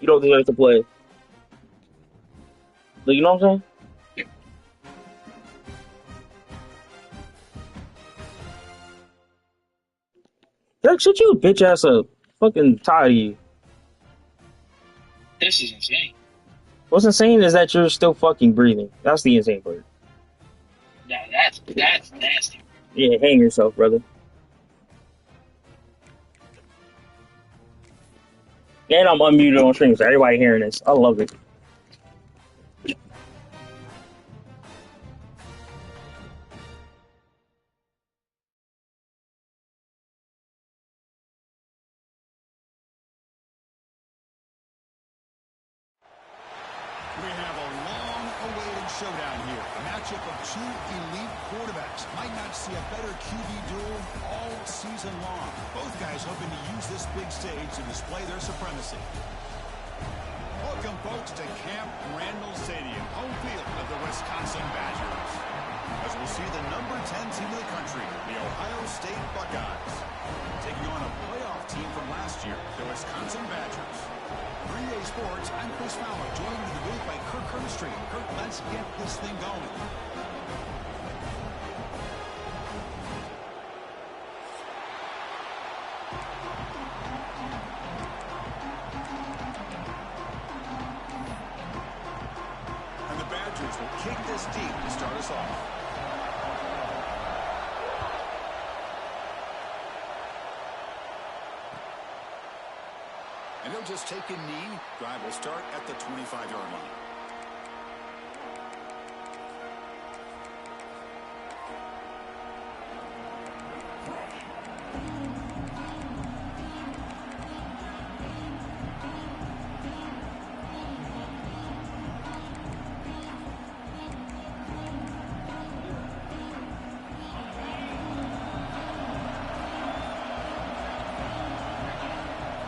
You don't deserve to play. Like, you know what I'm saying? Like, shut your bitch ass up. Fucking tired of you. This is insane. What's insane is that you're still fucking breathing. That's the insane part. No, that's nasty. Yeah, hang yourself, brother. And I'm unmuted on stream, so everybody hearing this. I love it. We have a long-awaited showdown here. A matchup of two elite quarterbacks. Might not see a better QB duel all season long. Both guys hoping to use this big stage to display their supremacy. Welcome, folks, to Camp Randall Stadium, home field of the Wisconsin Badgers. As we'll see the number 10 team in the country, the Ohio State Buckeyes, taking on a playoff team from last year, the Wisconsin Badgers. Green Day Sports, I'm Chris Fowler, joined in the booth by Kirk Herbstreit. Kirk, let's get this thing going. And the Badgers will kick this deep to start us off. And he'll just take a knee. Drive will start at the 25-yard line.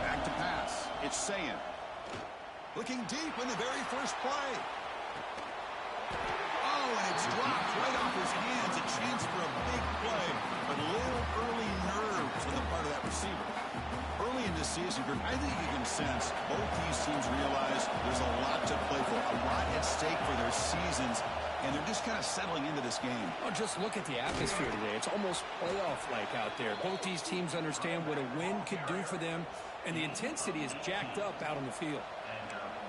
Back to pass. It's Sayin. Looking deep in the very first play. Oh, and it's dropped right off his hands. A chance for a big play, but a little early nerves on the part of that receiver. Early in this season, I think you can sense both these teams realize there's a lot to play for, a lot at stake for their seasons, and they're just kind of settling into this game. Oh, just look at the atmosphere today. It's almost playoff-like out there. Both these teams understand what a win could do for them, and the intensity is jacked up out on the field.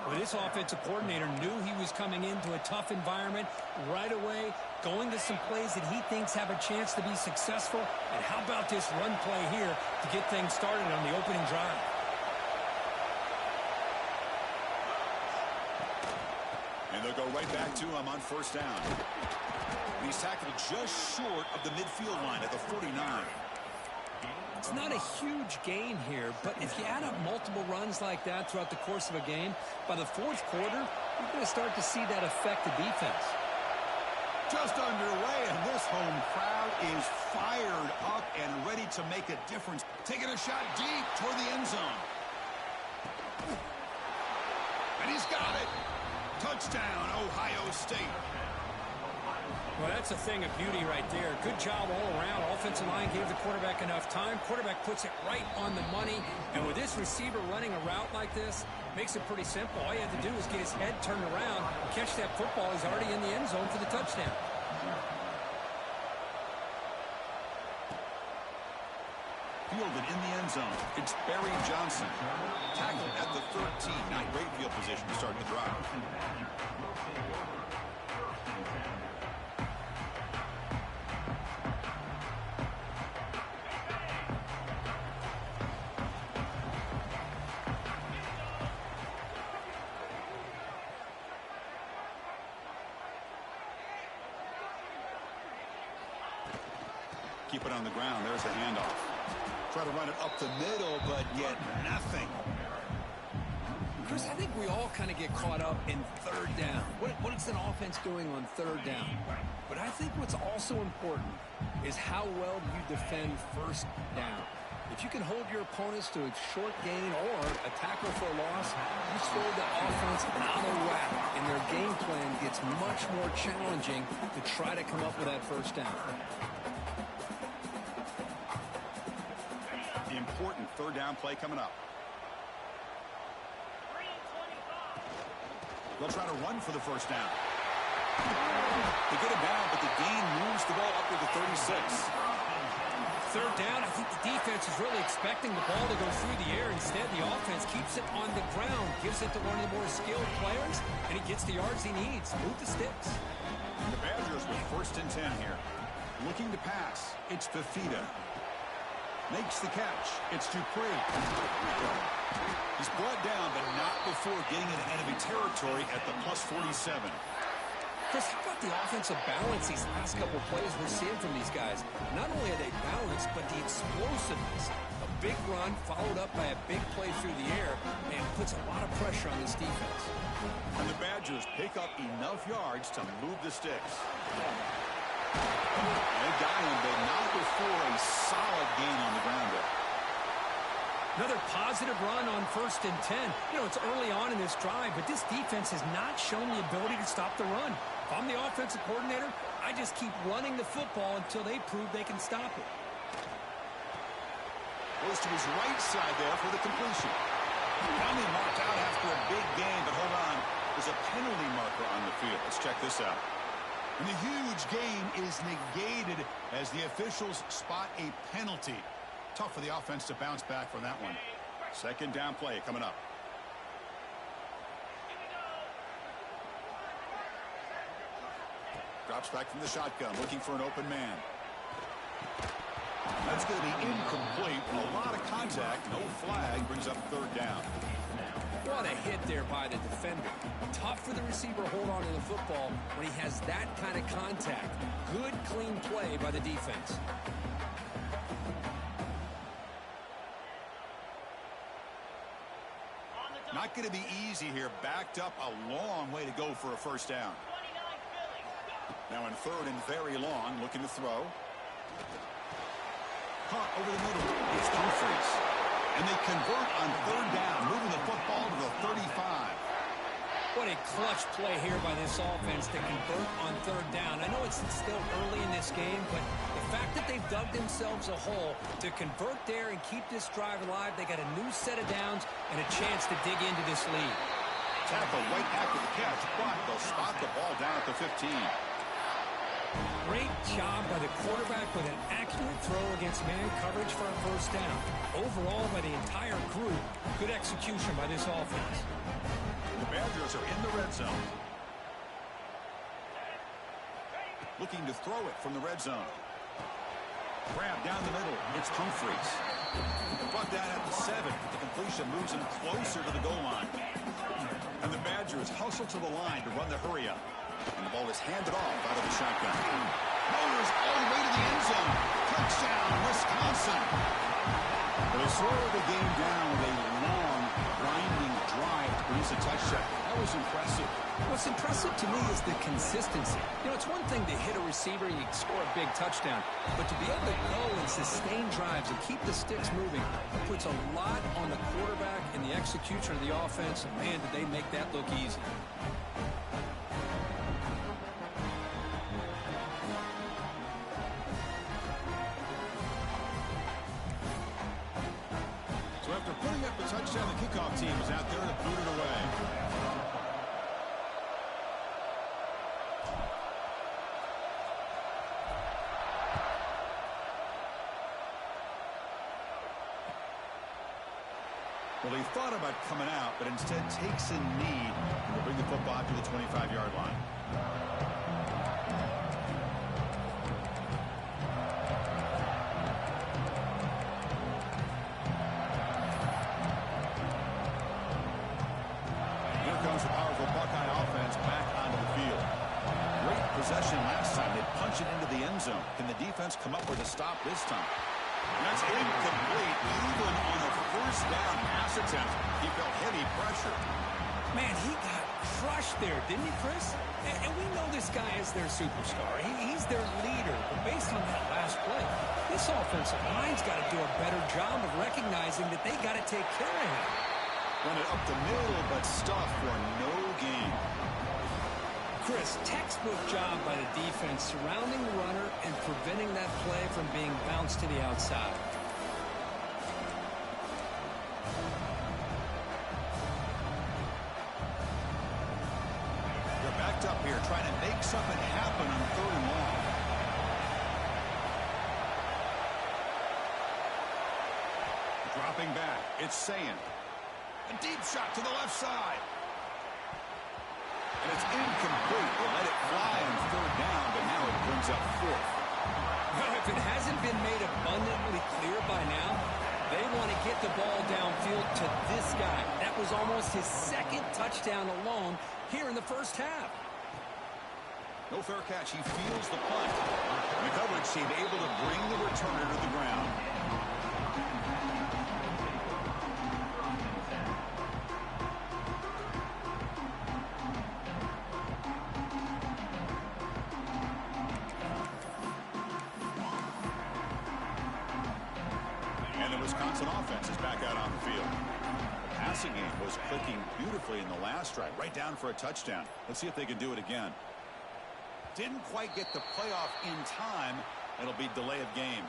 Well, this offensive coordinator knew he was coming into a tough environment right away, going to some plays that he thinks have a chance to be successful. And how about this run play here to get things started on the opening drive? And they'll go right back to him on first down. And he's tackled just short of the midfield line at the 49. It's not a huge gain here, but if you add up multiple runs like that throughout the course of a game, by the fourth quarter, you're going to start to see that affect the defense. Just underway, and this home crowd is fired up and ready to make a difference. Taking a shot deep toward the end zone. And he's got it. Touchdown, Ohio State. Well, that's a thing of beauty right there. Good job all around. Offensive line gave the quarterback enough time. Quarterback puts it right on the money. And with this receiver running a route like this, makes it pretty simple. All you have to do is get his head turned around, catch that football. He's already in the end zone for the touchdown. Fielded in the end zone. It's Barry Johnson. Tackled at the 13. Not great field position to start the drive. Keep it on the ground. There's the handoff. Try to run it up the middle, but yet nothing. Chris, I think we all kind of get caught up in third down. What is an offense doing on third down? But I think what's also important is how well do you defend first down. If you can hold your opponents to a short gain or a tackle for a loss, you throw the offense out of whack, and their game plan gets much more challenging to try to come up with that first down. The important third down play coming up. They'll try to run for the first down. They get him down, but the gain moves the ball up to the 36. Third down, I think the defense is really expecting the ball to go through the air. Instead, the offense keeps it on the ground, gives it to one of the more skilled players, and he gets the yards he needs. Move the sticks. The Badgers with 1st and 10 here. Looking to pass. It's Fifita. Makes the catch. It's Dupree. He's brought down, but not before getting into enemy territory at the plus 47. Chris, how about the offensive balance these last couple of plays we're seeing from these guys? Not only are they balanced, but the explosiveness. A big run followed up by a big play through the air, and puts a lot of pressure on this defense. And the Badgers pick up enough yards to move the sticks. They got him, but not before a solid gain on the ground there. Another positive run on 1st and 10. You know, it's early on in this drive, but this defense has not shown the ability to stop the run. If I'm the offensive coordinator, I just keep running the football until they prove they can stop it. Goes to his right side there for the completion. Finally marked out after a big gain, but hold on. There's a penalty marker on the field. Let's check this out. And the huge gain is negated as the officials spot a penalty. Tough for the offense to bounce back from that one. 2nd down play coming up. Drops back from the shotgun, looking for an open man. That's going to be incomplete. A lot of contact, no flag, brings up 3rd down. What a hit there by the defender. Tough for the receiver to hold on to the football when he has that kind of contact. Good, clean play by the defense. Not going to be easy here. Backed up a long way to go for a 1st down. Now in 3rd and very long, looking to throw. Caught over the middle. It's Humphries. And they convert on 3rd down, moving the football to the 35. What a clutch play here by this offense to convert on 3rd down. I know it's still early in this game, but the fact that they've dug themselves a hole to convert there and keep this drive alive, they got a new set of downs and a chance to dig into this lead. Tackle right after the catch, but they'll spot the ball down at the 15. Great job by the quarterback with an accurate throw against man coverage for a 1st down. Overall, by the entire group, good execution by this offense. The Badgers are in the red zone. Looking to throw it from the red zone. Grab down the middle. It's Humphries. Brought down at the 7. The completion moves him closer to the goal line. And the Badgers hustle to the line to run the hurry up. And the ball is handed off out of the shotgun. Motors all the way to the end zone. Touchdown, Wisconsin. They slow the game down with a long, grinding drive to produce a touchdown. That was impressive. What's impressive to me is the consistency. You know, it's one thing to hit a receiver and you score a big touchdown, but to be able to go and sustain drives and keep the sticks moving puts a lot on the quarterback and the execution of the offense, and man, did they make that look easy. So after putting up the touchdown, the kickoff team is out there to boot it away. Well, he thought about coming out, but instead takes a knee and will bring the football to the 25-yard line. Here comes the powerful Buckeye offense back onto the field. Great possession last time. They punch it into the end zone. Can the defense come up with a stop this time? And that's incomplete. Even on a 1st down pass attempt, he felt heavy pressure. Man, he got crushed there, didn't he, Chris? And we know this guy is their superstar. He's their leader. But based on that last play, this offensive line's got to do a better job of recognizing that they got to take care of him. Run it up the middle, but stuffed for no gain. Chris, textbook job by the defense surrounding the runner and preventing that play from being bounced to the outside. picked up here, trying to make something happen on 3rd and long. Dropping back, it's Sayin. A deep shot to the left side. And it's incomplete. They let it fly on 3rd down, but now it brings up 4th. Well, if it hasn't been made abundantly clear by now, they want to get the ball downfield to this guy. That was almost his 2nd touchdown alone here in the first half. No fair catch. He feels the punt. And the coverage team able to bring the returner to the ground. And the Wisconsin offense is back out on the field. The passing game was clicking beautifully in the last drive, right down for a touchdown. Let's see if they can do it again. Didn't quite get the playoff in time. It'll be delay of game.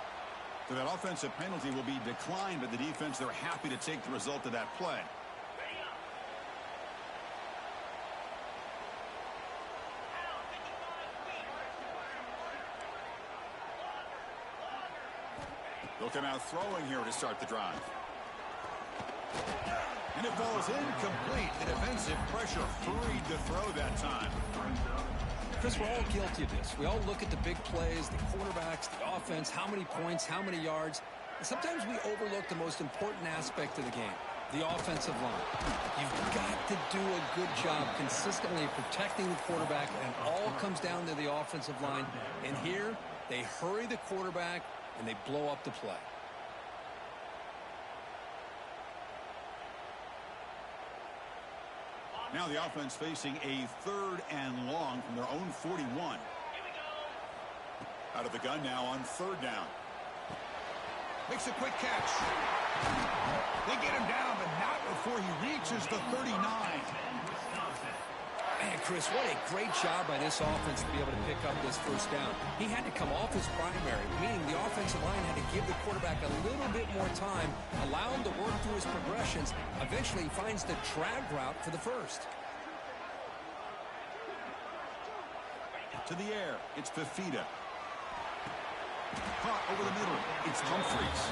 So that offensive penalty will be declined, but the defense, they're happy to take the result of that play. They'll come out throwing here to start the drive. And it falls incomplete. The defensive pressure freed to throw that time. Chris, we're all guilty of this. We all look at the big plays, the quarterbacks, the offense, how many points, how many yards. And sometimes we overlook the most important aspect of the game, the offensive line. You've got to do a good job consistently protecting the quarterback, and it all comes down to the offensive line. And here, they hurry the quarterback, and they blow up the play. Now the offense facing a 3rd and long from their own 41. Out of the gun now on 3rd down. Makes a quick catch. They get him down, but not before he reaches the 39. Man, Chris, what a great job by this offense to be able to pick up this 1st down. He had to come off his primary, meaning the offensive line had to give the quarterback a little bit more time, allow him to work through his progressions. Eventually, he finds the drag route for the 1st. To the air, it's Fifita. Caught over the middle, it's Humphreys.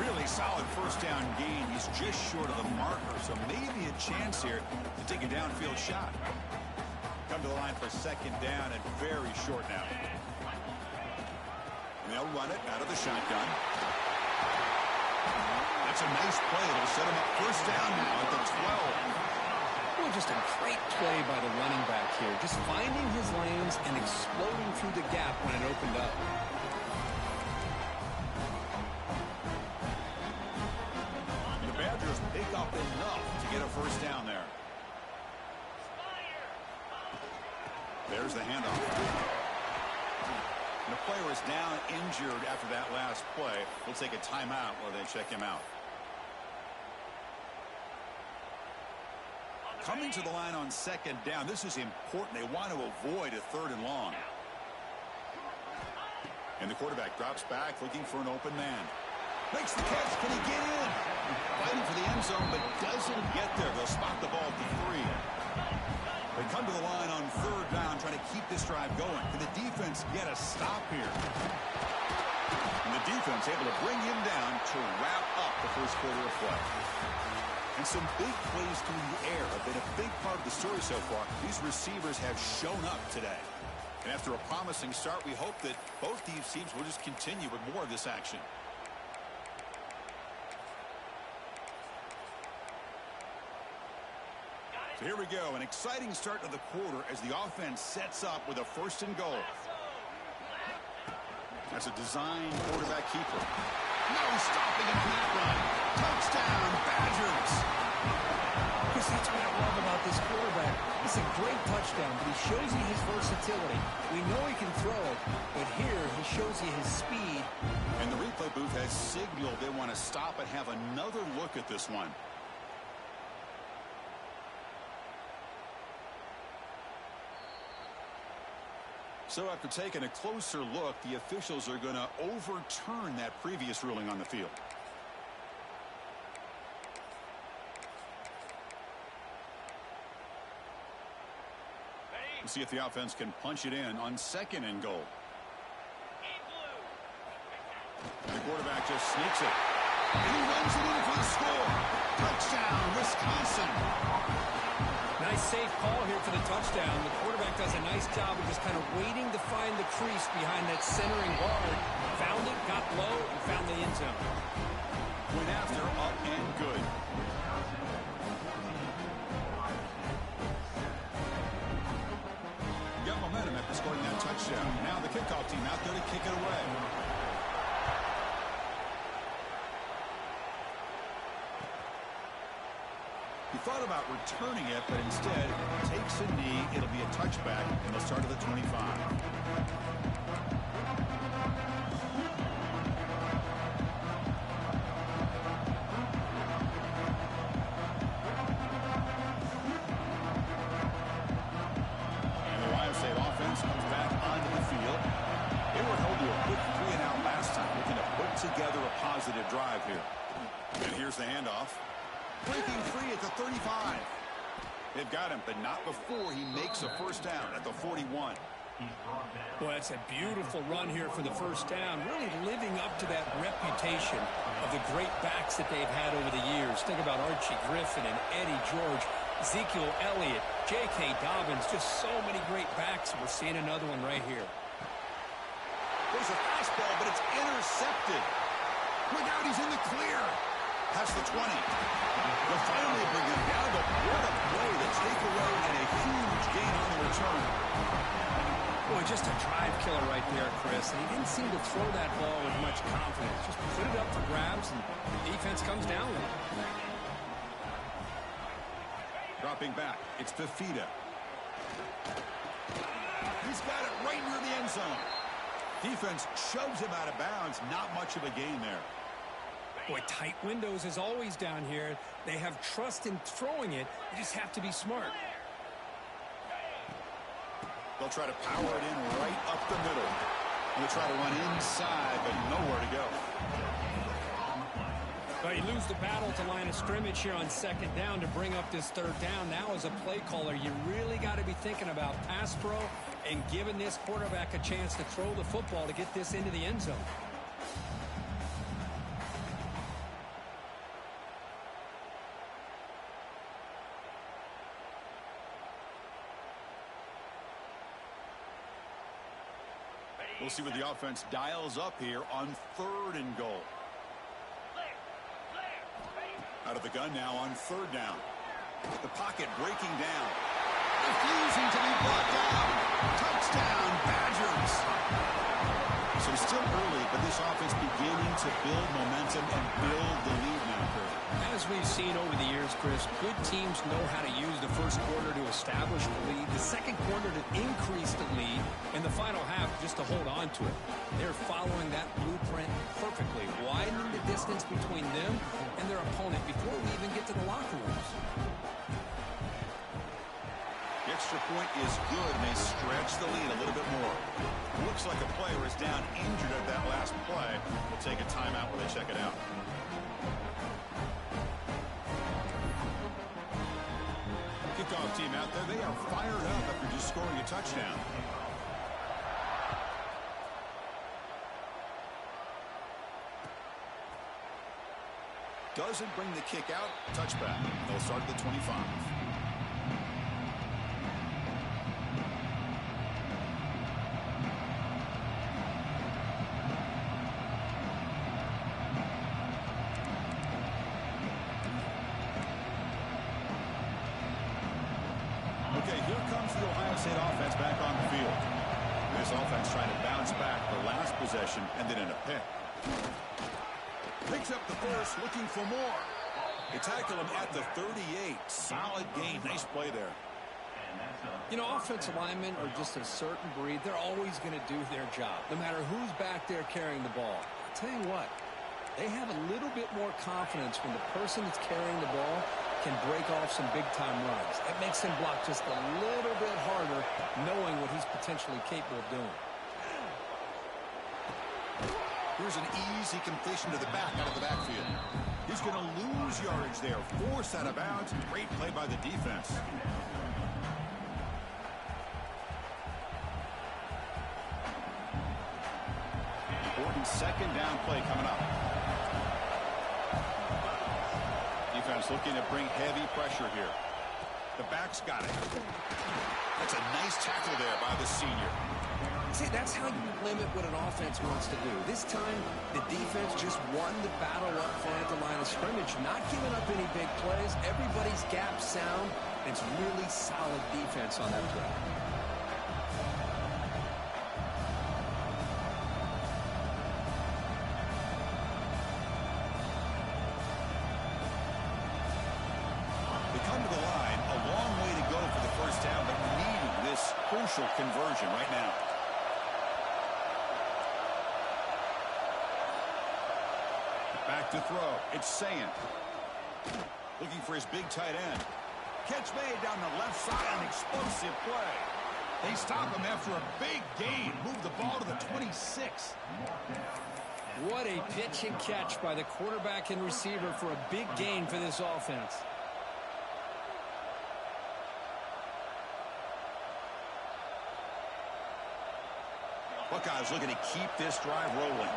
Really solid 1st down gain. He's just short of the marker, so maybe a chance here to take a downfield shot. Come to the line for 2nd down and very short now. And they'll run it out of the shotgun. That's a nice play. It'll set him up 1st down now at the 12. Well, just a great play by the running back here. Just finding his lanes and exploding through the gap when it opened up. The Badgers pick up enough to get a 1st down there. There's the handoff. And the player is down injured after that last play. We'll take a timeout while they check him out. Coming to the line on 2nd down. This is important. They want to avoid a 3rd and long. And the quarterback drops back looking for an open man. Makes the catch. Can he get in? Fighting for the end zone, but doesn't get there. They'll spot the ball at the 3. They come to the line on 3rd down, trying to keep this drive going. Can the defense get a stop here? And the defense able to bring him down to wrap up the 1st quarter of play. And some big plays through the air have been a big part of the story so far. These receivers have shown up today. And after a promising start, we hope that both these teams will just continue with more of this action. So here we go, an exciting start to the quarter as the offense sets up with a 1st and goal. That's a design quarterback keeper. No stopping him from that run. Touchdown, Badgers. Chris, that's what I love about this quarterback. It's a great touchdown, but he shows you his versatility. We know he can throw it, but here he shows you his speed. And the replay booth has signaled they want to stop and have another look at this one. So after taking a closer look, the officials are going to overturn that previous ruling on the field. Ready? We'll see if the offense can punch it in on 2nd and goal. The quarterback just sneaks it. He runs it in for the score. Touchdown, Wisconsin. Nice safe call here for the touchdown. The quarterback does a nice job of just kind of waiting to find the crease behind that centering guard. Found it, got low, and found the end zone. Went after, up and good. Got momentum after scoring that touchdown. Now the kickoff team out there to kick it away. He thought about returning it, but instead takes a knee. It'll be a touchback, and they'll start at the 25. And the Ohio State offense comes back onto the field. They were held to a quick 3-and-out last time, looking to put together a positive drive here. And here's the handoff. Breaking free at the 35. They've got him, but not before he makes a first down at the 41. Well, that's a beautiful run here for the first down, really living up to that reputation of the great backs that they've had over the years. Think about Archie Griffin and Eddie George, Ezekiel Elliott, J.K. Dobbins, just so many great backs. We're seeing another one right here. There's a fastball, but it's intercepted. Look out, he's in the clear. Past the 20. They'll finally bring him down, but what a play. The takeaway and a huge gain on the return. Boy, just a drive killer right there, Chris. And he didn't seem to throw that ball with much confidence. Just put it up for grabs, and the defense comes down with it. Dropping back, it's Fifita. He's got it right near the end zone. Defense shoves him out of bounds. Not much of a gain there. Boy, tight windows as always down here. They have trust in throwing it. They just have to be smart. They'll try to power it in right up the middle. They'll try to run inside, but nowhere to go. But you lose the battle to line of scrimmage here on 2nd down to bring up this 3rd down. Now as a play caller, you really got to be thinking about pass pro and giving this quarterback a chance to throw the football to get this into the end zone. We'll see what the offense dials up here on 3rd and goal. Out of the gun now on 3rd down. The pocket breaking down. Refusing to be brought down. Touchdown, Badgers. So still early, but this offense beginning to build momentum and build the lead now, Chris. As we've seen over the years, Chris, good teams know how to use the first quarter to establish the lead, the second quarter to increase the lead, and the final half just to hold on to it. They're following that blueprint perfectly, widening the distance between them and their opponent before we even get to the locker rooms. The extra point is good, and they stretch the lead a little bit more. Looks like a player is down injured at that last play. We'll take a timeout while they check it out. Kickoff team out there, they are fired up after just scoring a touchdown. Doesn't bring the kick out, touchback. They'll start at the 25. The Ohio State offense back on the field. This offense trying to bounce back the last possession and then in a pick. Picks up the first, looking for more. They tackle him at the 38. Solid gain. Nice play there. You know, offensive linemen are just a certain breed. They're always going to do their job, no matter who's back there carrying the ball. I'll tell you what, they have a little bit more confidence when the person that's carrying the ball can break off some big-time runs. That makes him block just a little bit harder, knowing what he's potentially capable of doing. Here's an easy completion to the back out of the backfield. He's going to lose yardage there. Forced out of bounds. Great play by the defense. second down play coming up. Defense looking to bring heavy pressure here. The back's got it. That's a nice tackle there by the senior. See, that's how you limit what an offense wants to do. This time, the defense just won the battle up front at the line of scrimmage, not giving up any big plays. Everybody's gap sound. And it's really solid defense on that play. They come to the line, a long way to go for the first down, but needing this crucial conversion right now. Back to throw. It's Sayin. Looking for his big tight end. Catch made down the left side. An explosive play. They stop him after a big gain. Move the ball to the 26. What a pitch and catch by the quarterback and receiver for a big gain for this offense. Buckeyes looking to keep this drive rolling.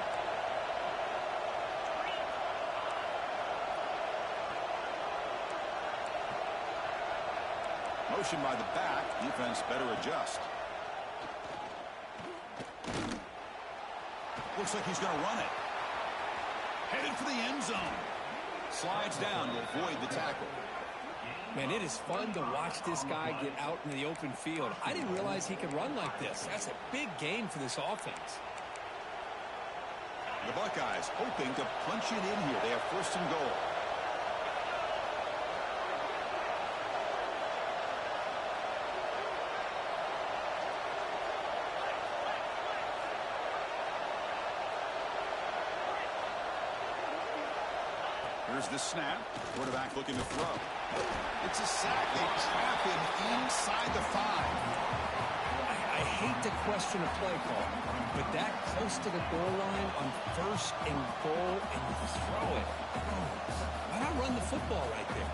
Motion by the back. Defense better adjust. Looks like he's going to run it. Headed for the end zone. Slides down to avoid the tackle. Man, it is fun to watch this guy get out in the open field. I didn't realize he could run like this. That's a big gain for this offense. The Buckeyes hoping to punch it in here. They have first and goal. Here's the snap. Quarterback looking to throw. It's a sack. They trap him inside the 5. I hate to question a play call, but that close to the goal line on first and goal, and you throw it. Why not run the football right there?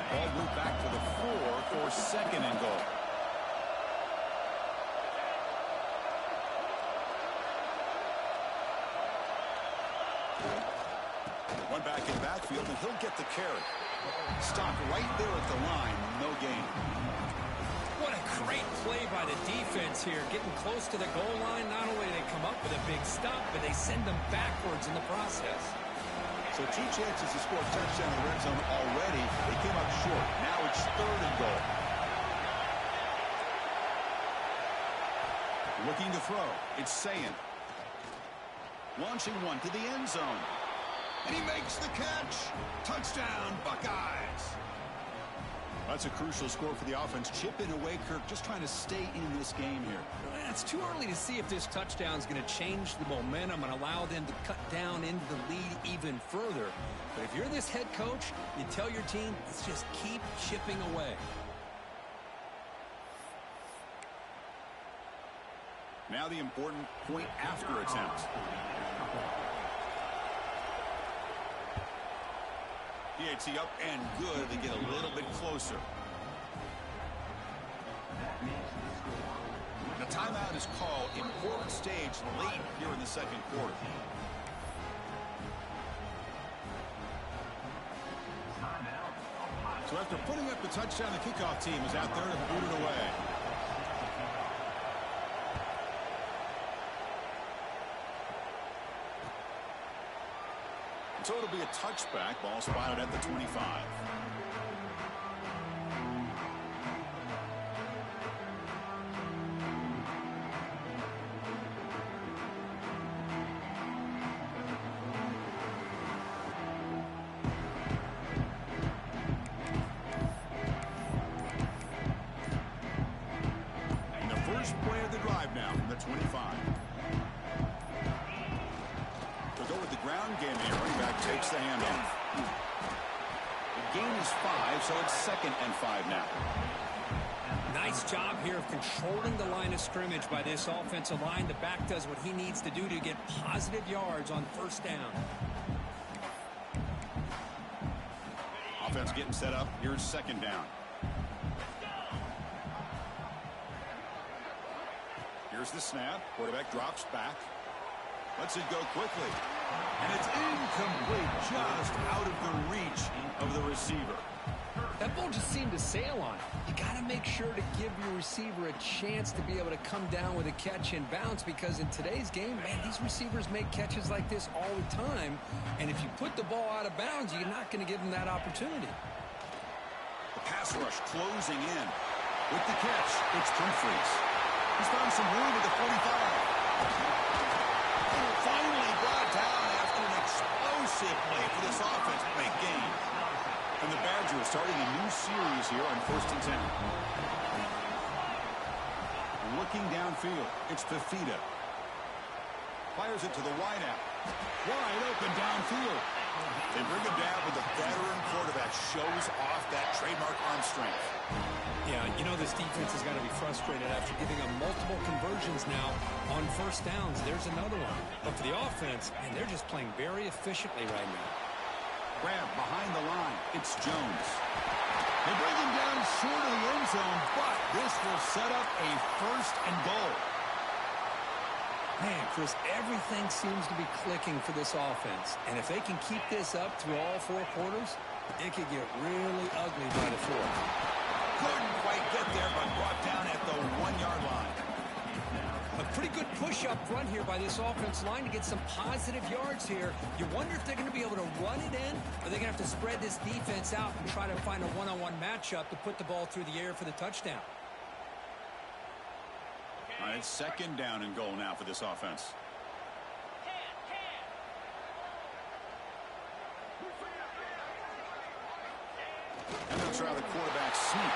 Ball moved back to the 4 for second and goal. One back in backfield, and he'll get the carry. Stopped right there at the line. No gain. What a great play by the defense here. Getting close to the goal line, not only do they come up with a big stop, but they send them backwards in the process. So 2 chances to score a touchdown in the red zone already. They came up short. Now it's third and goal. Looking to throw. It's Sayin. Launching one to the end zone. And he makes the catch. Touchdown, Buckeyes. That's a crucial score for the offense. Chipping away, Kirk, just trying to stay in this game here. It's too early to see if this touchdown is going to change the momentum and allow them to cut down into the lead even further. But if you're this head coach, you tell your team, let's just keep chipping away. Now the important point after attempt. PAT up and good. They get a little bit closer. The timeout is called. Important stage late here in the second quarter. So after putting up the touchdown, the kickoff team is out there to boot it away. So it'll be a touchback. Ball spotted at the 25. And the first play of the drive now from the 25. Go with the ground game here. Running back takes the handoff. The gain is 5, so it's second and 5 now. Nice job here of controlling the line of scrimmage by this offensive line. The back does what he needs to do to get positive yards on first down. Offense getting set up. Here's second down. Here's the snap. Quarterback drops back. Lets it go quickly. And it's incomplete, just out of the reach of the receiver. That ball just seemed to sail on it. You got to make sure to give your receiver a chance to be able to come down with a catch and bounce, because in today's game, man, these receivers make catches like this all the time. And if you put the ball out of bounds, you're not going to give them that opportunity. The pass rush closing in. With the catch, it's Humphries. He's found some room at the 45. Finally brought down after an explosive play for this offense. Big gain. And the Badgers starting a new series here on 1st and 10. Looking downfield, it's Fifita. Fires it to the wideout. Wide open downfield. They bring him down, but the veteran quarterback shows off that trademark arm strength. Yeah, you know this defense has got to be frustrated after giving them multiple conversions now on 1st downs. There's another one. But for the offense, man, they're just playing very efficiently right now. Grab behind the line. It's Jones. They bring him down short of the end zone, but this will set up a 1st and goal. Man, Chris, everything seems to be clicking for this offense. And if they can keep this up through all 4 quarters, it could get really ugly by the 4th. Couldn't quite get there, but brought down at the 1-yard line. A pretty good push up front here by this offense line to get some positive yards here. You wonder if they're going to be able to run it in, or they're going to have to spread this defense out and try to find a one-on-one matchup to put the ball through the air for the touchdown. All right, 2nd down and goal now for this offense. And they'll try the quarterback sneak.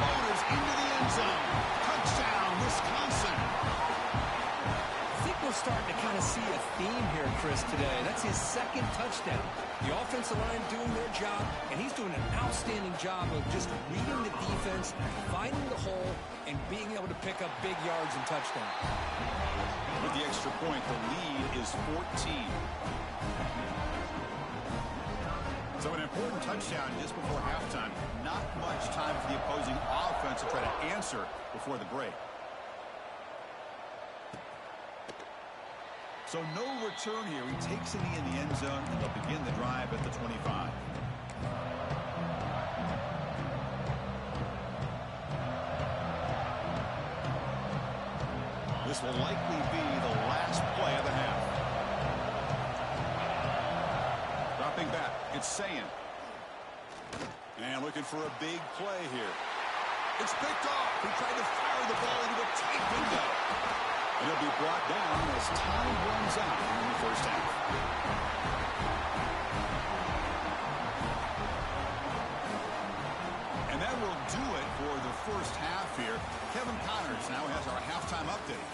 Motors into the end zone. Touchdown, Wisconsin. I think we're starting to kind of see a theme here, Chris, today. That's his 2nd touchdown. The offensive line doing their job, and he's doing an outstanding job of just reading the defense, finding the hole, and being able to pick up big yards and touchdowns. With the extra point, the lead is 14. So an important touchdown just before halftime. Not much time for the opposing offense to try to answer before the break. So no return here. He takes it in the end zone, and they'll begin the drive at the 25. This will likely be the last play of the half. Dropping back, it's Sayin. And looking for a big play here. It's picked off. He tried to fire the ball into a tight window. And it'll be brought down as time runs out in the 1st half. And that will do it for the 1st half here. Kevin Connors now has our halftime update.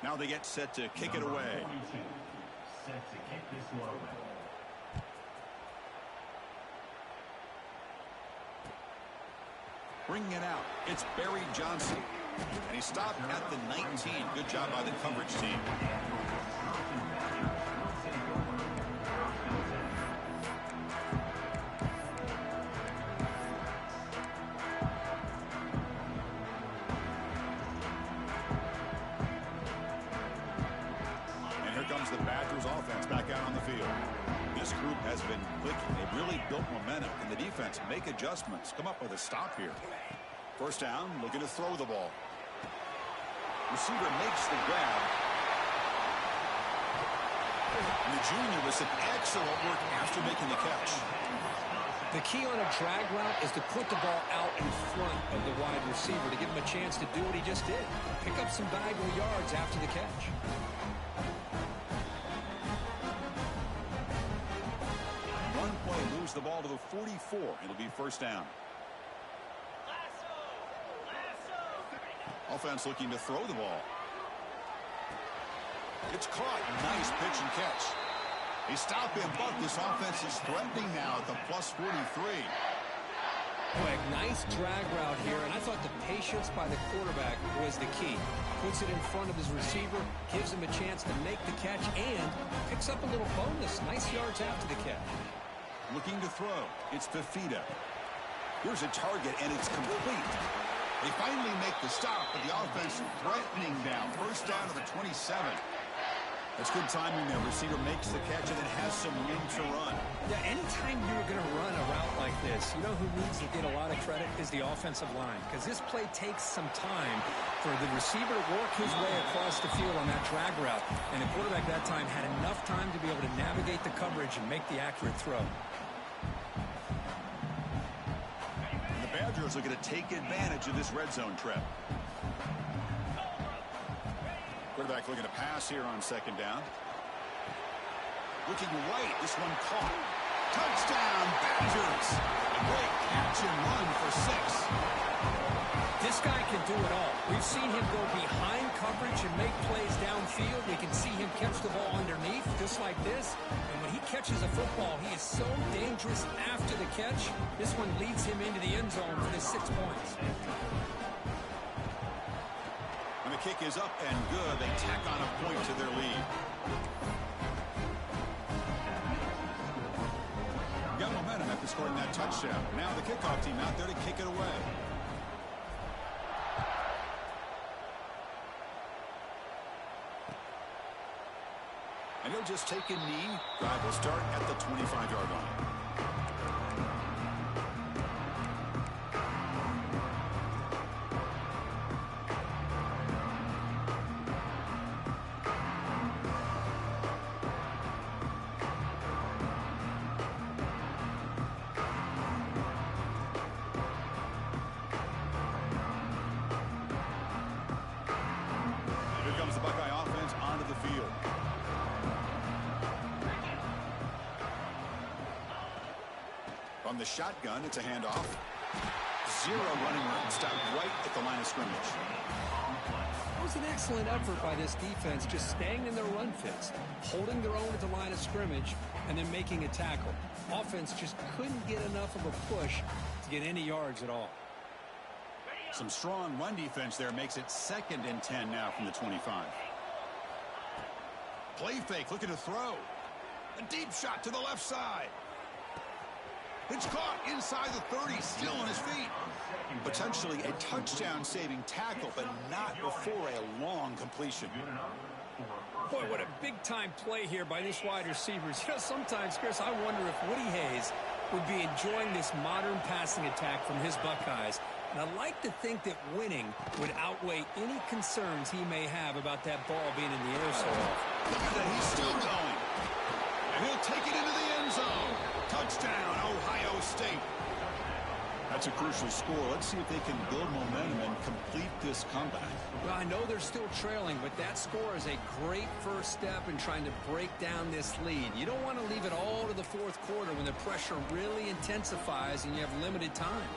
Now they get set to kick it away. Set to kick this one away. Bringing it out, it's Barry Johnson. And he stopped at the 19. Good job by the coverage team. The Badgers offense back out on the field. This group has been clicking. They've really built momentum, and the defense make adjustments. Come up with a stop here. 1st down, looking to throw the ball. Receiver makes the grab. And the junior with some excellent work after making the catch. The key on a drag route is to put the ball out in front of the wide receiver to give him a chance to do what he just did. Pick up some valuable yards after the catch. Lose the ball to the 44. It'll be 1st down. Offense looking to throw the ball. It's caught. Nice pitch and catch. They stop him, but this offense is threatening now at the +43. Quick, nice drag route here, and I thought the patience by the quarterback was the key. Puts it in front of his receiver, gives him a chance to make the catch, and picks up a little bonus. Nice yards after the catch. Looking to throw. It's Fifita. Here's a target, and it's complete. They finally make the stop, but the offense threatening down. First down to the 27. That's good timing there. Receiver makes the catch and then has some room to run. Yeah, anytime you're going to run a route like this, you know who needs to get a lot of credit is the offensive line, because this play takes some time for the receiver to work his way across the field on that drag route, and the quarterback that time had enough time to be able to navigate the coverage and make the accurate throw. The Badgers are going to take advantage of this red zone trip. Quarterback looking to pass here on second down. Looking right. This one caught. Touchdown, Badgers. A great catch and run for 6. This guy can do it all. We've seen him go behind coverage and make plays downfield. We can see him catch the ball underneath, just like this. And when he catches a football, he is so dangerous after the catch. This one leads him into the end zone for the 6 points. And the kick is up and good. They tack on a point to their lead. Got momentum after scoring that touchdown. Now the kickoff team out there to kick it away. And he'll just take a knee. Drive will start at the 25-yard line. Here comes the Buckeye offense onto the field. From the shotgun, it's a handoff. Zero running room. Stop right at the line of scrimmage. That was an excellent effort by this defense, just staying in their run fits, holding their own at the line of scrimmage, and then making a tackle. Offense just couldn't get enough of a push to get any yards at all. Some strong run defense there makes it 2nd and 10 now from the 25. Play fake, looking to throw. A deep shot to the left side. It's caught inside the 30, still on his feet. Potentially a touchdown-saving tackle, but not before a long completion. Boy, what a big-time play here by this wide receivers. You know, sometimes, Chris, I wonder if Woody Hayes would be enjoying this modern passing attack from his Buckeyes. And I like to think that winning would outweigh any concerns he may have about that ball being in the air so often. Look at that, he's still going. And he'll take it into the end zone. Touchdown, Ohio State. That's a crucial score. Let's see if they can build momentum and complete this comeback. Well, I know they're still trailing, but that score is a great first step in trying to break down this lead. You don't want to leave it all to the fourth quarter when the pressure really intensifies and you have limited time.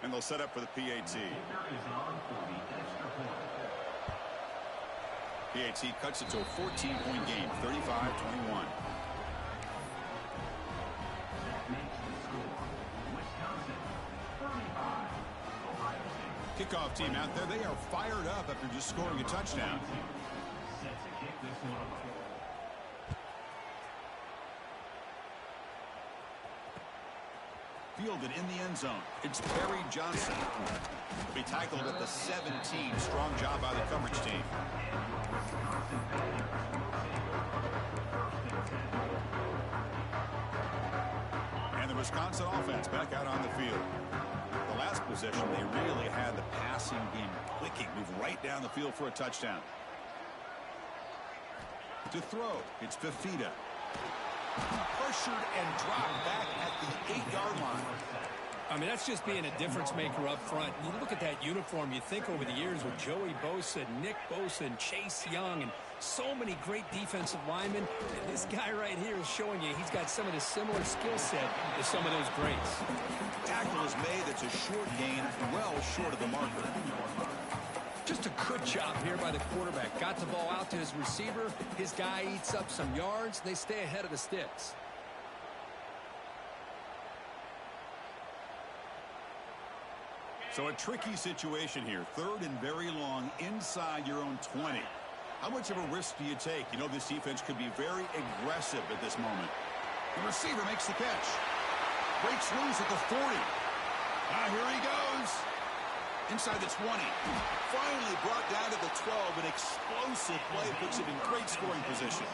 And they'll set up for the PAT. PAT cuts it to a 14-point game, 35-21. Kickoff team out there. They are fired up after just scoring a touchdown. Fielded in the end zone. It's Perry Johnson. He'll be tackled at the 17. Strong job by the coverage team. And the Wisconsin offense back out on the field. The last possession, they really had the passing game clicking. Move right down the field for a touchdown. To throw, it's Fifita. Pressured and dropped back at the 8-yard line. I mean, that's just being a difference maker up front. You look at that uniform, you think over the years with Joey Bosa, Nick Bosa, and Chase Young, and so many great defensive linemen. And this guy right here is showing you he's got some of the similar skill set as some of those greats. Tackle is made. It's a short gain, well short of the marker. Just a good job here by the quarterback. Got the ball out to his receiver. His guy eats up some yards. They stay ahead of the sticks. So a tricky situation here. 3rd and very long inside your own 20. How much of a risk do you take? You know this defense could be very aggressive at this moment. The receiver makes the catch. Breaks loose at the 40. Here he goes. Inside the 20. Finally brought down to the 12. An explosive play puts him in great scoring position.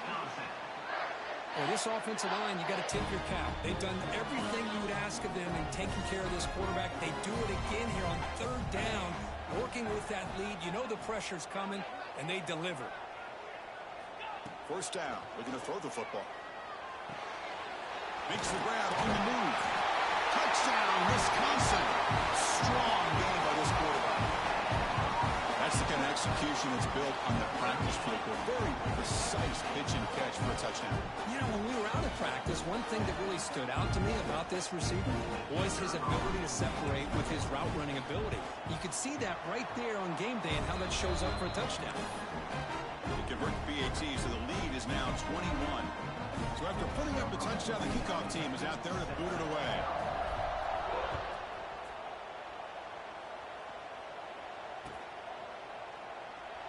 Well, this offensive line, you got to tip your cap. They've done everything you would ask of them in taking care of this quarterback. They do it again here on 3rd down, working with that lead. You know the pressure's coming, and they deliver. 1st down. Looking to throw the football. Makes the grab on the move. Touchdown, Wisconsin. Strong game by this quarterback. That's the kind of execution that's built on the practice field. A very precise pitch and catch for a touchdown. You know, when we were out of practice, one thing that really stood out to me about this receiver was his ability to separate with his route running ability. You could see that right there on game day and how that shows up for a touchdown. They convert PAT, so the lead is now 21. So after putting up the touchdown, the kickoff team is out there to boot it away.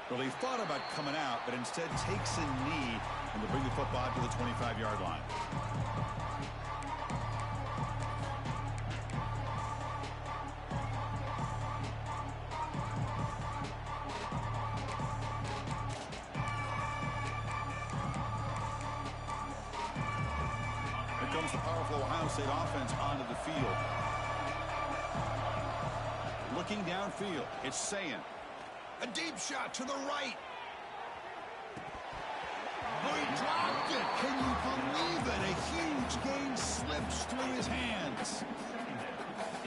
Well, he thought about coming out, but instead takes a knee and to bring the football out to the 25-yard line. Here comes the powerful Ohio State offense onto the field. Looking downfield, it's Sayin. A deep shot to the right. Oh, he dropped it. Can you believe it? A huge gain slips through his hands.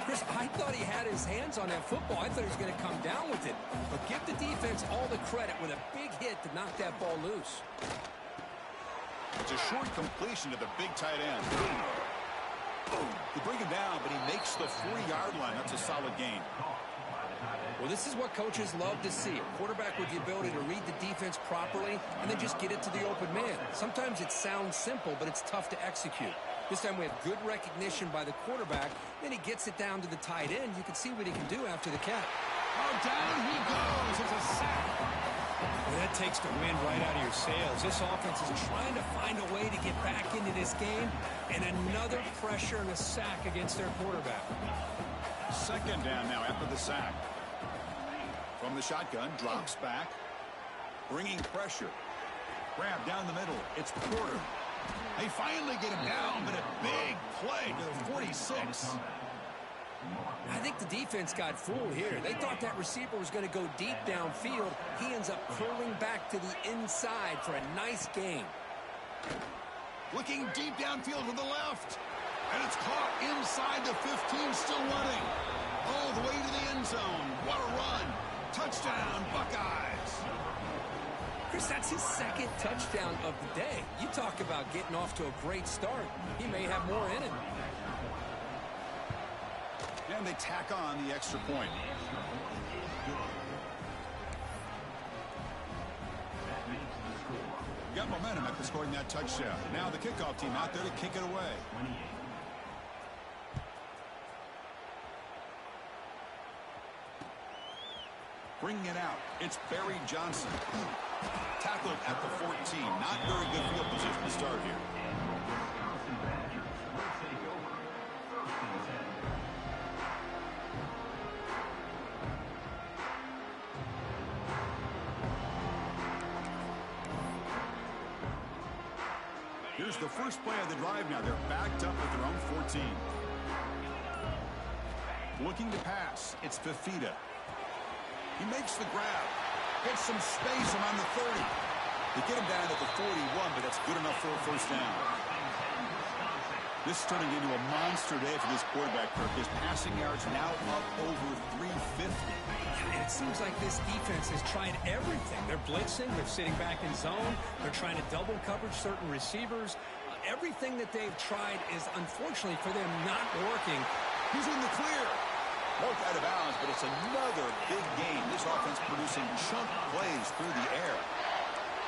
Chris, I thought he had his hands on that football. I thought he was going to come down with it. But give the defense all the credit with a big hit to knock that ball loose. It's a short completion to the big tight end. They bring him down, but he makes the 40-yard line. That's a solid gain. Well, this is what coaches love to see. A quarterback with the ability to read the defense properly and then just get it to the open man. Sometimes it sounds simple, but it's tough to execute. This time we have good recognition by the quarterback. Then he gets it down to the tight end. You can see what he can do after the catch. Oh, down he goes. It's a sack. Well, that takes the wind right out of your sails. This offense is trying to find a way to get back into this game, and another pressure and a sack against their quarterback. 2nd down now after the sack. From the shotgun, drops back, bringing pressure. Grab down the middle. It's Porter. They finally get him down, but a big play to the 46. I think the defense got fooled here. They thought that receiver was going to go deep downfield. He ends up curling back to the inside for a nice gain. Looking deep downfield to the left. And it's caught inside the 15, still running. All the way to the end zone. What a run. Touchdown, Buckeyes. Chris, that's his 2nd touchdown of the day. You talk about getting off to a great start. He may have more in him. And they tack on the extra point. Got momentum after scoring that touchdown. Now the kickoff team out there to kick it away. Bringing it out, it's Barry Johnson. Tackled at the 14. Not very good field position to start here. Here's the first play of the drive now. They're backed up at their own 14. Looking to pass, it's Fifita. He makes the grab. Gets some space around the 30. They get him down at the 41, but that's good enough for a first down. This is turning into a monster day for this quarterback, Kirk. His passing yards now up over 350. And it seems like this defense has tried everything. They're blitzing. They're sitting back in zone. They're trying to double coverage certain receivers. Everything that they've tried is, unfortunately for them, not working. He's in the clear. Broke out of bounds, but it's another big game. This offense producing chunk plays through the air.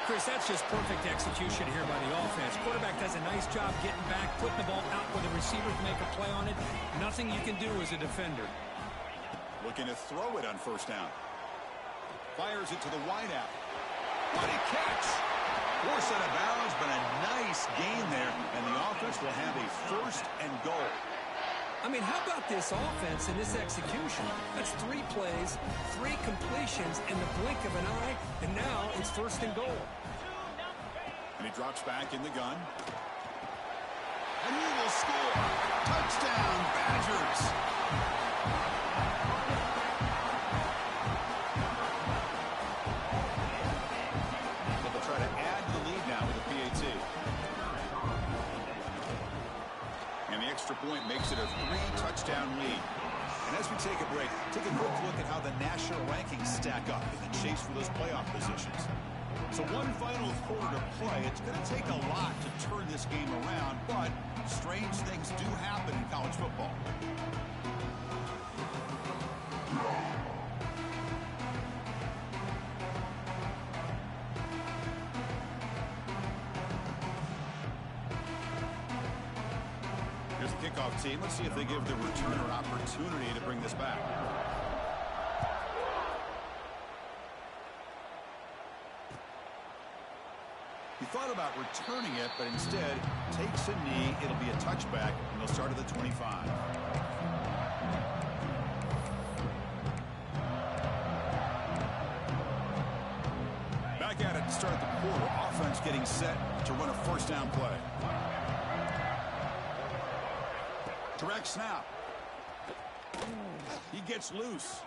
Chris, that's just perfect execution here by the offense. Quarterback does a nice job getting back, putting the ball out where the receiver can make a play on it. Nothing you can do as a defender. Looking to throw it on first down. Fires it to the wideout. What a catch! Force out of bounds, but a nice gain there, and the offense will have a first and goal. I mean, how about this offense and this execution? That's 3 plays, 3 completions in the blink of an eye, and now it's first and goal. And he drops back in the gun. And he will score. Touchdown, Badgers. They'll try to add to the lead now with a PAT. And the extra point makes it a 3-touchdown lead. And as we take a break, take a quick look at how the national rankings stack up in the chase for those playoff positions. So one final quarter to play. It's going to take a lot to turn this game around, but strange things do happen in college football. Here's the kickoff team. Let's see if they give the returner opportunity to bring this back. He thought about returning it, but instead takes a knee. It'll be a touchback, and they'll start at the 25. Back at it to start the quarter. Offense getting set to run a first down play. Direct snap. He gets loose.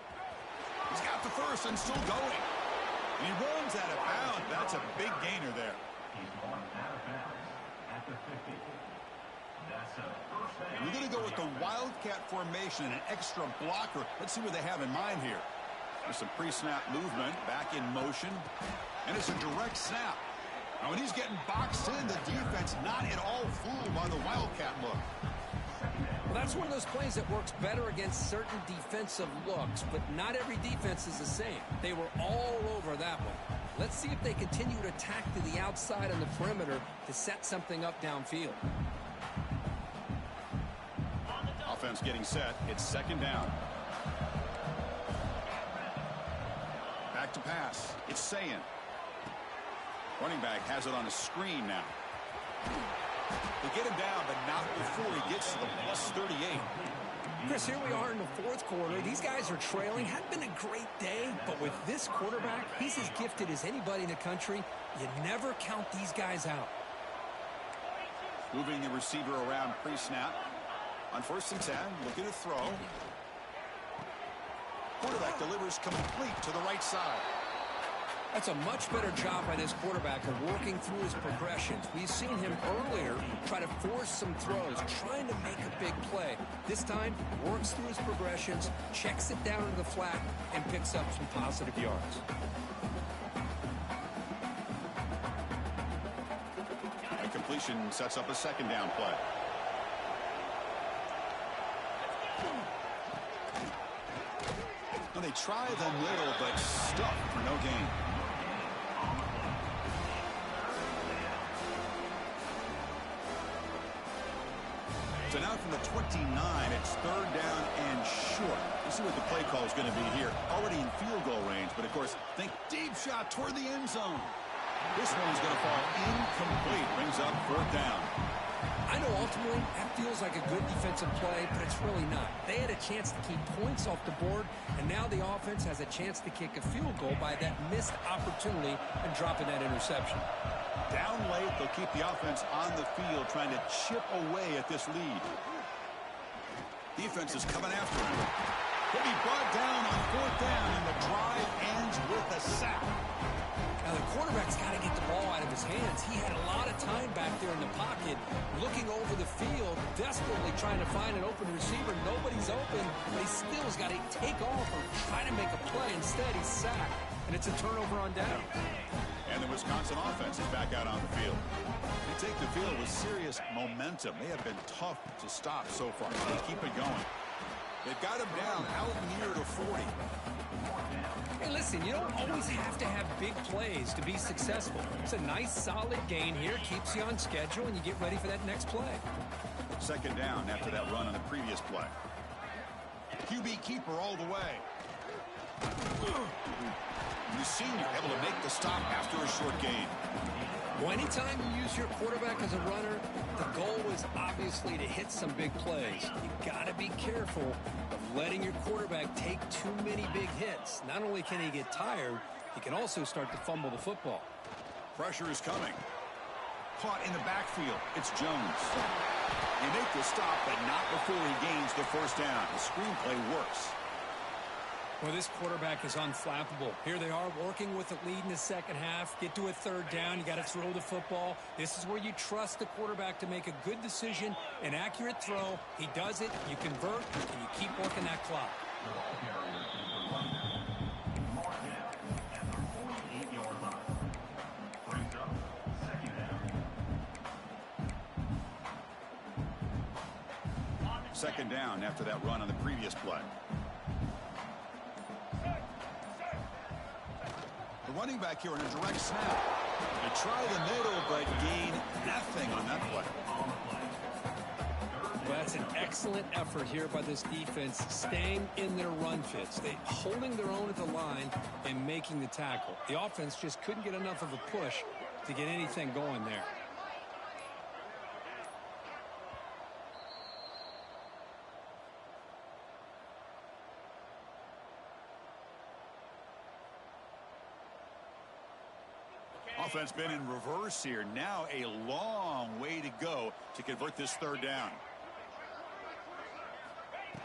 He's got the first and still going. And he runs out of bounds. That's a big gainer there. We're going to go with the Wildcat formation and an extra blocker. Let's see what they have in mind here. There's some pre-snap movement, back in motion, and it's a direct snap. Now, when he's getting boxed in, the defense not at all fooled by the Wildcat look. Well, that's one of those plays that works better against certain defensive looks, but not every defense is the same. They were all over that one. Let's see if they continue to attack to the outside on the perimeter to set something up downfield. Offense getting set. It's second down. Back to pass. It's Sayin. Running back has it on a screen now. They get him down, but not before he gets to the plus 38. Chris, here we are in the 4th quarter. These guys are trailing. Hadn't been a great day, but with this quarterback, he's as gifted as anybody in the country. You never count these guys out. Moving the receiver around pre-snap. On 1st and 10, looking to throw. Quarterback delivers complete to the right side. That's a much better job by this quarterback of working through his progressions. We've seen him earlier try to force some throws, trying to make a big play. This time, works through his progressions, checks it down to the flat, and picks up some positive yards. And completion sets up a second down play. Well, they try the middle, but stuck for no gain. So now from the 29, it's 3rd down and short. Let's see what the play call is going to be here. Already in field goal range, but of course, think deep shot toward the end zone. This one's going to fall incomplete. Brings up 4th down. I know ultimately that feels like a good defensive play, but it's really not. They had a chance to keep points off the board, and now the offense has a chance to kick a field goal by that missed opportunity and dropping that interception. Down late, they'll keep the offense on the field trying to chip away at this lead. Defense is coming after him. He'll be brought down on 4th down, and the drive ends with a sack. Now, the quarterback's got to get the ball out of his hands. He had a lot of time back there in the pocket, looking over the field, desperately trying to find an open receiver. Nobody's open, but he still has got to take off or try to make a play. Instead, he's sacked, and it's a turnover on down. And the Wisconsin offense is back out on the field. They take the field with serious momentum. They have been tough to stop so far. They keep it going. They've got him down out near the 40. Hey, listen, you don't always have to have big plays to be successful. It's a nice, solid gain here, keeps you on schedule, and you get ready for that next play. Second down after that run on the previous play. QB keeper all the way. The senior able to make the stop after a short gain. Well, anytime you use your quarterback as a runner, the goal is obviously to hit some big plays. You got to be careful of letting your quarterback take too many big hits. Not only can he get tired, he can also start to fumble the football. Pressure is coming. Caught in the backfield. It's Jones. They make the stop, but not before he gains the first down. The screenplay works. Well, this quarterback is unflappable. Here they are working with the lead in the second half. Get to a third down. You got to throw the football. This is where you trust the quarterback to make a good decision, an accurate throw. He does it. You convert, and you keep working that clock. Second down after that run on the previous play. The running back here in a direct snap. They try the middle, but gain nothing on that play. Well, that's an excellent effort here by this defense, staying in their run fits. They holding their own at the line and making the tackle. The offense just couldn't get enough of a push to get anything going there. Offense been in reverse here. Now a long way to go to convert this third down.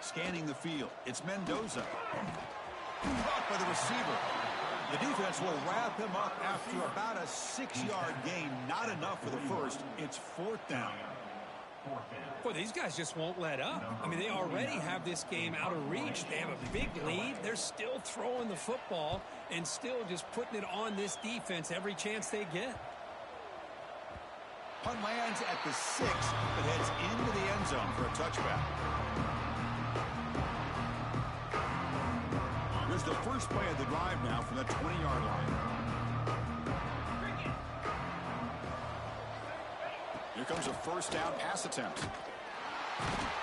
Scanning the field. It's Mendoza. Caught by the receiver. The defense will wrap him up after about a 6-yard gain. Not enough for the first. It's fourth down. Boy, these guys just won't let up. I mean, they already have this game out of reach. They have a big lead. They're still throwing the football and still just putting it on this defense every chance they get. Punt lands at the 6, but heads into the end zone for a touchback. Here's the first play of the drive now from the 20-yard line. Here comes a first down pass attempt.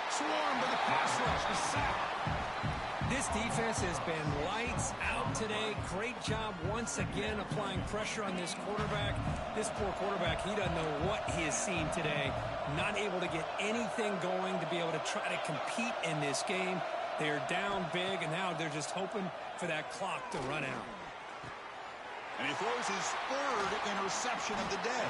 Swarmed by the pass rush. The sack. This defense has been lights out today. Great job once again applying pressure on this quarterback. This poor quarterback, he doesn't know what he has seen today. Not able to get anything going to be able to try to compete in this game. They're down big, and now they're just hoping for that clock to run out. And he throws his third interception of the day.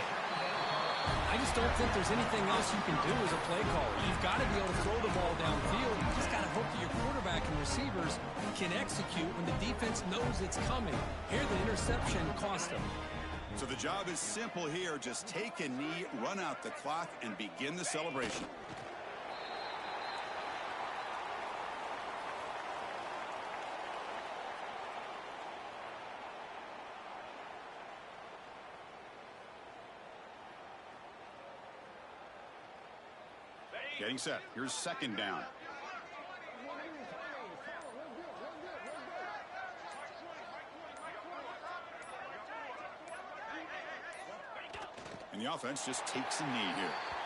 I just don't think there's anything else you can do as a play caller. You've got to be able to throw the ball downfield. You just got to hope that your quarterback and receivers can execute when the defense knows it's coming. Here, the interception cost them. So the job is simple here. Just take a knee, run out the clock, and begin the celebration. Getting set. Here's second down. And the offense just takes a knee here.